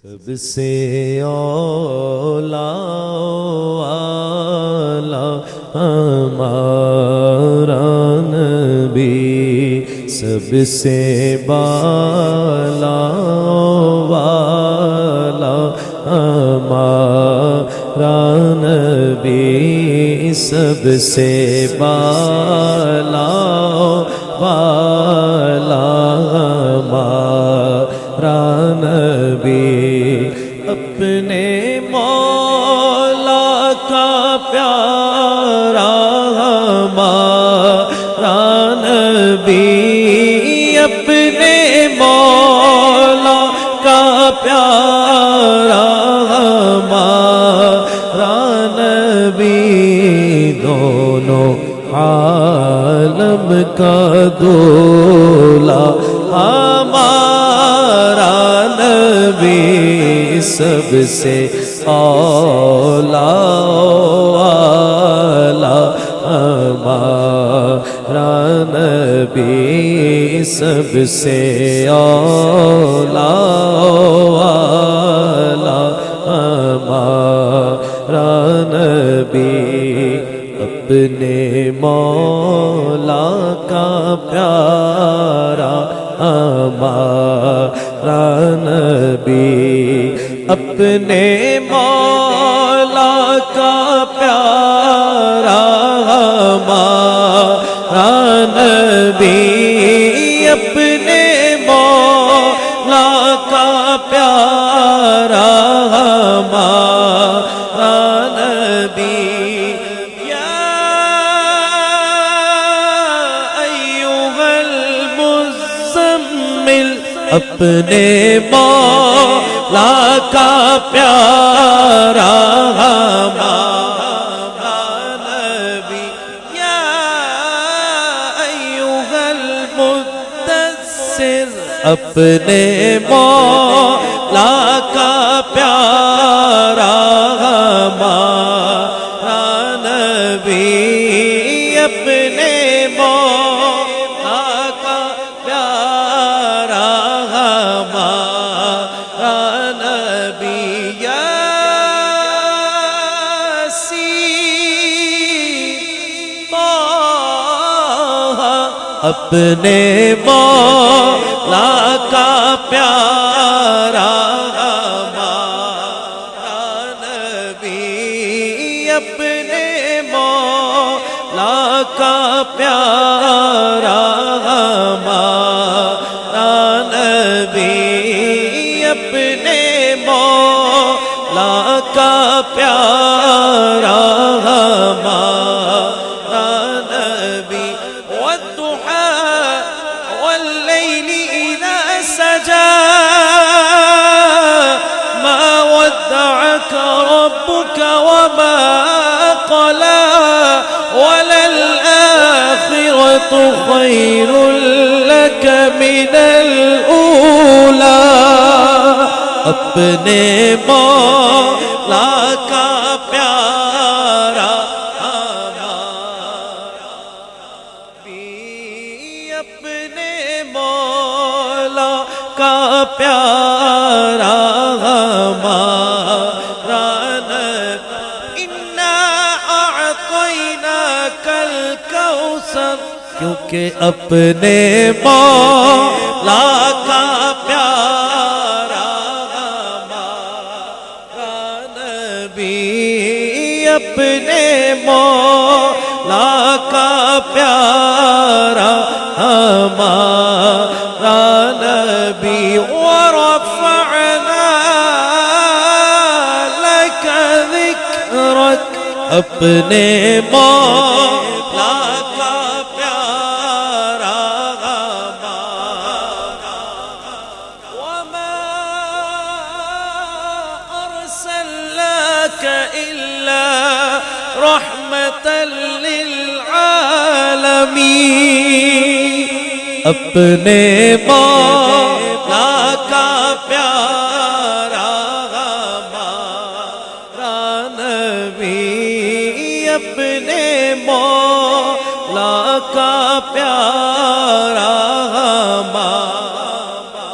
سب سے اولا والا ہمارا نبی، سب سے بالا والا ہمارا نبی، سب سے بالا والا ہمارا نبی، اپنے مولا کا پیارا ہمارا نبی، اپنے مولا کا پیارا ہمارا نبی، دونوں عالم کا دولا ہمارا نبی، سب سے اولا والا ہمارا نبی، سب سے اولا والا ہمارا نبی، اپنے مولا کا پیارا ہمارا نبی، اپنے مولا کا پیارا ہمارا نبی، اپنے مولا کا پیارا ہمارا نبی، اپنے مولا کا پیارا ہمارا نبی، یا ایھا المدثر، اپنے مولا کا پیارا ہمارا نبی، اپنے مولا کا پیارا ہمارا نبی، یاسین طہ، اپنے مولا کا پیارا ہمارا نبی، اپنے مولا کا پیارا ہمارا نبی، اپنے مولا کا پیارا ہمارا نبی، والضحى والليل إذا سجى ما ودعك ربك وما قلى وللآخرة خير لك من الأولى، اپنے مولا کا پیارا ہمارا نبی، اپنے مولا کا پیارا ہمارا نبی، انا اعطیناک الکوثر، کیونکہ اپنے مولا کا پیارا ہمارا نبی، اپنے مولا کا پیارا ہمارا نبی، ورفعنا لك ذکرک، اپنے مولا کا پیارا ہمارا، وما ارسلناک الا رحمة للعالمین، اپنے مولا کا پیارا ہمارا نبی، اپنے مولا کا پیارا ہمارا،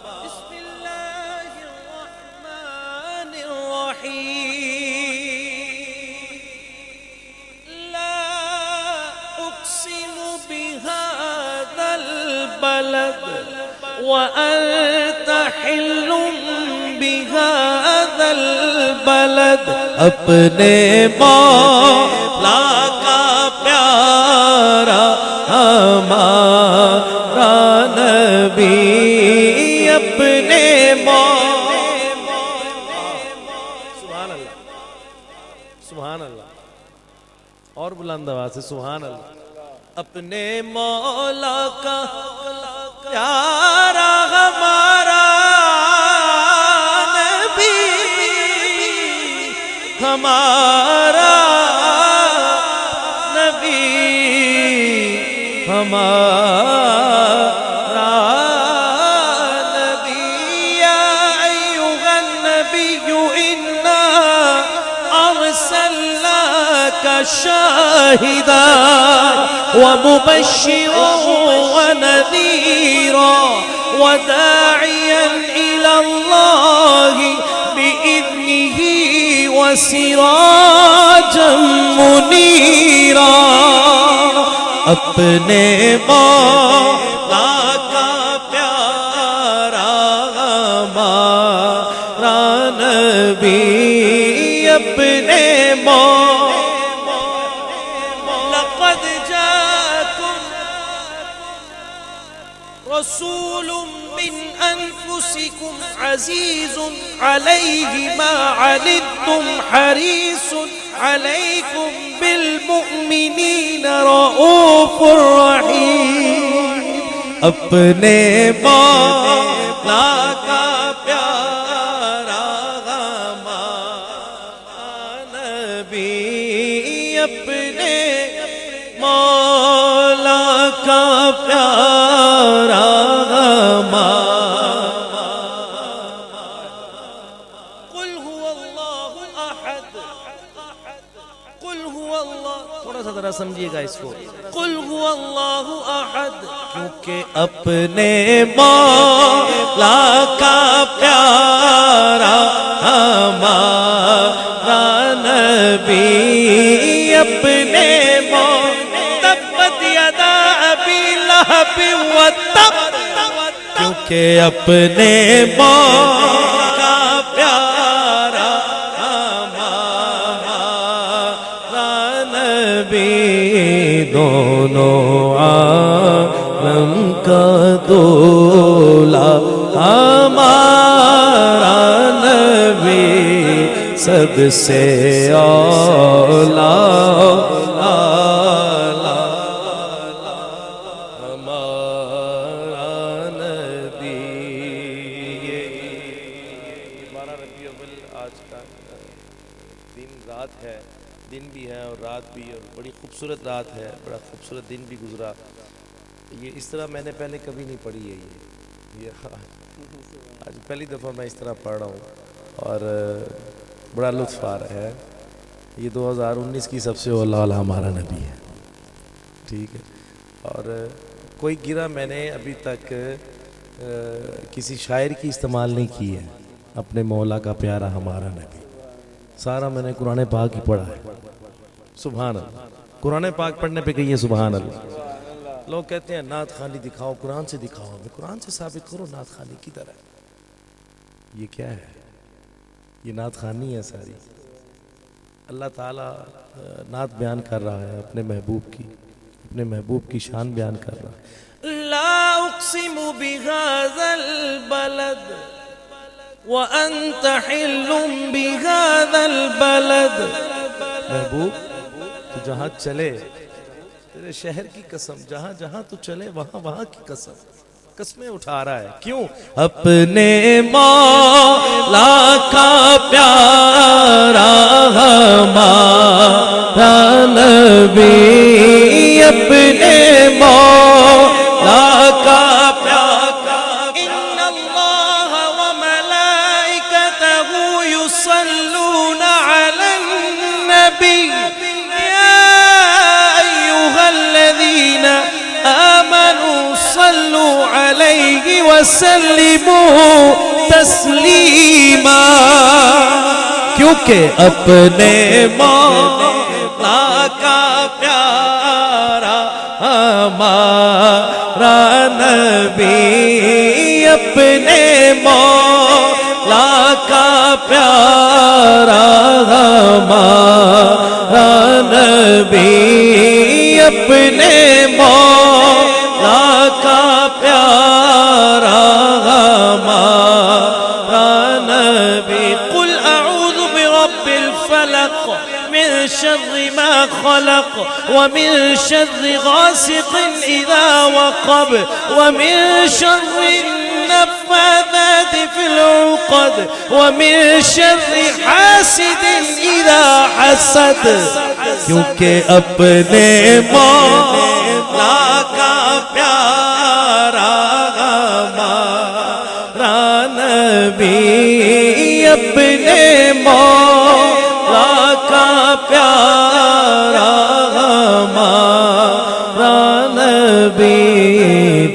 بسم اللہ لا أقسم بهذا البلد وأنت حل بهذا البلد اپنے مولا کا پیارا ہمارا نبی اپنے سبحان اللہ سبحان اللہ اور بلند آواز سے سبحان اللہ اپنے مولا کا پیارا ہمارا نبی ہمارا نبی ہمارا نبی یا ایھا النبی انا ارسلناک شاہدا ومبشرا ونذيرا وداعيا إلى الله بإذنه وسراجا منيرا اپنے مولا کا پیارا ہمارا نبی اپنے لقد جاءكم رسول من أنفسكم عزيز عليه ما عنتم حريص عليكم بالمؤمنين رؤوف رحيم اپنے مولا کا پیارا ہمارا نبی اپنے مولا کا پیارا قل هو اللہ احد قل هو اللہ تھوڑا سا ذرا سمجھیے گا اس کو قل هو اللہ احد کیونکہ اپنے مولا کا پیارا ہمارا نبی اپنے کیونکہ اپنے مولا کا پیارا ہمارا نبی دونوں عالم کا دولا ہمارا نبی سب سے اولا دن بھی ہے اور رات بھی اور بڑی خوبصورت رات ہے بڑا خوبصورت دن بھی گزرا یہ اس طرح میں نے پہلے کبھی نہیں پڑھی ہے یہ آج پہلی دفعہ میں اس طرح پڑھ رہا ہوں اور بڑا لطف آ رہا ہے یہ 2019 کی سب سے اولا والا ہمارا نبی ہے ٹھیک ہے اور کوئی گرہ میں نے ابھی تک کسی شاعر کی استعمال نہیں کی ہے اپنے مولا کا پیارا ہمارا نبی سارا میں نے قرآن پاک ہی پڑھا ہے سبحان اللہ قرآن پاک پڑھنے پہ کہیے سبحان اللہ لوگ کہتے ہیں نعت خوانی دکھاؤ قرآن سے دکھاؤ ہمیں قرآن سے ثابت کرو نعت خوانی کدھر ہے یہ کیا ہے یہ نعت خوانی ہے ساری اللہ تعالیٰ نعت بیان کر رہا ہے اپنے محبوب کی شان بیان کر رہا ہے لا اقسم بهذا البلد وأنت حل بهذا البلد محبوب تو جہاں چلے تیرے شہر کی قسم جہاں جہاں تو چلے وہاں وہاں کی قسم قسمیں اٹھا رہا ہے کیوں اپنے مولا کا پیارا ہمارا نبی اپنے مولا کا پیارا ان اللہ وملائکتہ یصلون علی النبی یا ایھا الذین آمنوا صلوا علیہ وسلموا تسلیما کیونکہ اپنے مولا کا پیارا ہمارا نبی، اپنے مولا کا پیارا ہمارا نبی، اپنے مولا کا پیارا ہمارا نبی۔ قل اعوذ برب الفلق من شر ما خلق ومن شر غاسق اذا وقب ومن شر النفاثات في العقد ومن شر حاسد اذا حسد، کیونکہ اپنے مولا کا پیارا ہمارا نبی، اپنے مولا کا پیارا ہمارا نبی،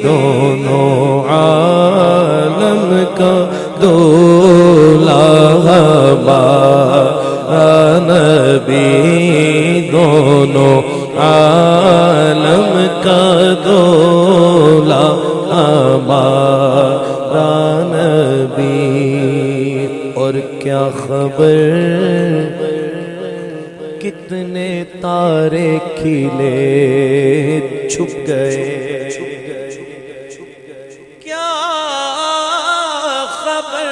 دونوں عالم کا دولا ہمارا نبی، دونوں عالم کا دولا ہمارا نبی۔ اور کیا خبر کتنے تارے کھلے چھپ گئے، کیا خبر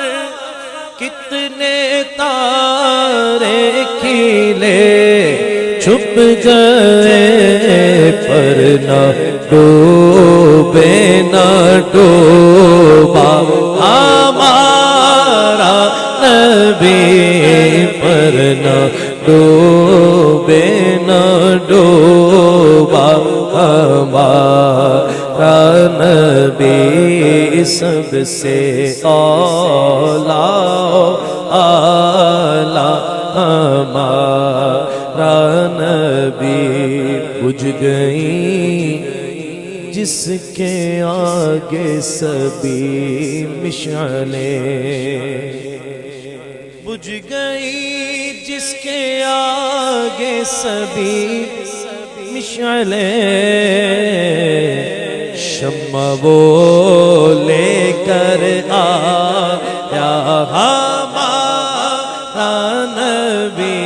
کتنے تارے کھلے چھپ گئے، پر نہ ڈوبے نہ ڈوبا ہمارا نبی، پر نہ ڈوبے نہ ڈوبا ہمارا نبی، سب سے اعلیٰ ہمارا نبی۔ بجھ گئی جس کے آگے سبھی مشعلیں، بجھ گئی جس کے آگے سبھی مشعلیں، شمع وہ لے کر آیا ہمارا نبی،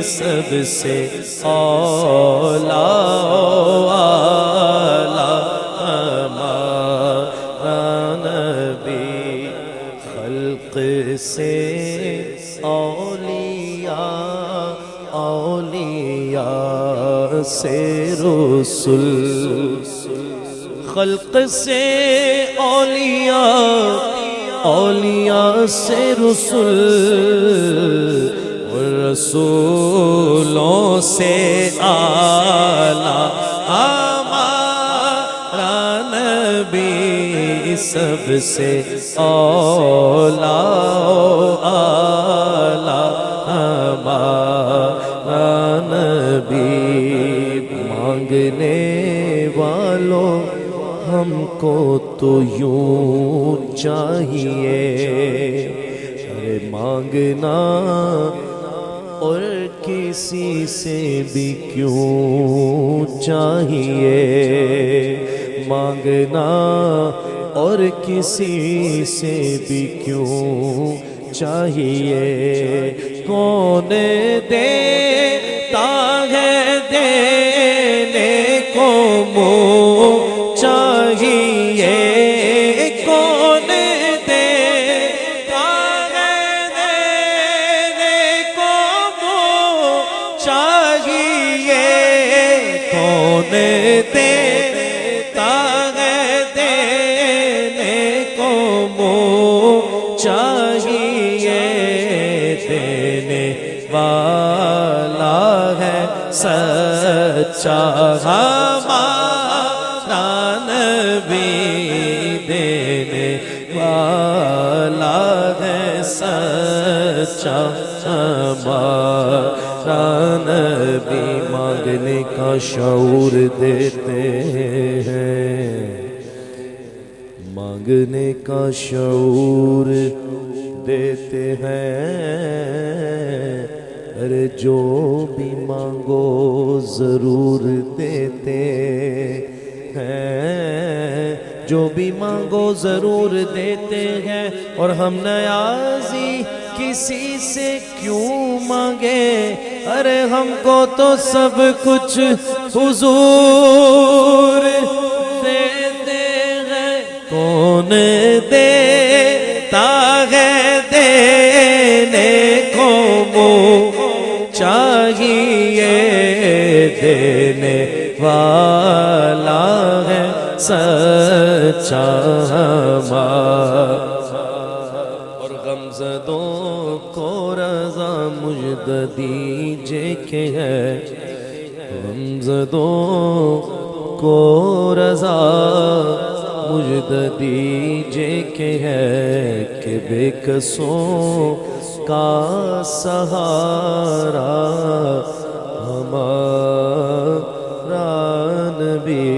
سب سے اعلیٰ ہمارا نبی، خلق سے اولیاء سے رسول، خلق سے اولیاء سے رسول، رسولوں سے اعلیٰ ہمارا نبی، سب سے اعلیٰ ہمارا نبی۔ مانگنے والوں ہم کو تو یوں چاہیے، ارے مانگنا اور کسی سے بھی کیوں چاہیے، مانگنا اور کسی سے بھی کیوں چاہیے، کون دیتا ہے دینے کو منہ چاہیے، کون دیتا ہے دینے کو منہ چاہیے، کون دیتا ہے دینے کو منہ چاہیے، دینے والا ہے سچا ہمارا نبی، دینے والا ہے سچا ہمارا نبی۔ مانگنے کا شعور دیتے ہیں، مانگنے کا شعور دیتے ہیں، ارے جو بھی مانگو ضرور دیتے ہیں، جو بھی مانگو ضرور دیتے ہیں، اور ہم نیازی کسی سے کیوں مانگے، ارے ہم کو تو سب کچھ حضور دیتے ہیں، کون دیتا ہے دینے کو منہ چاہیے، دینے والا ہے سچا ہمارا، اور غمزدوں کو رضا مجھ دیجے کہ ہے، غمزدوں کو رضا مجھ دیجے کہ ہے، کہ بے کسوں کا سہارا ہمارا نبی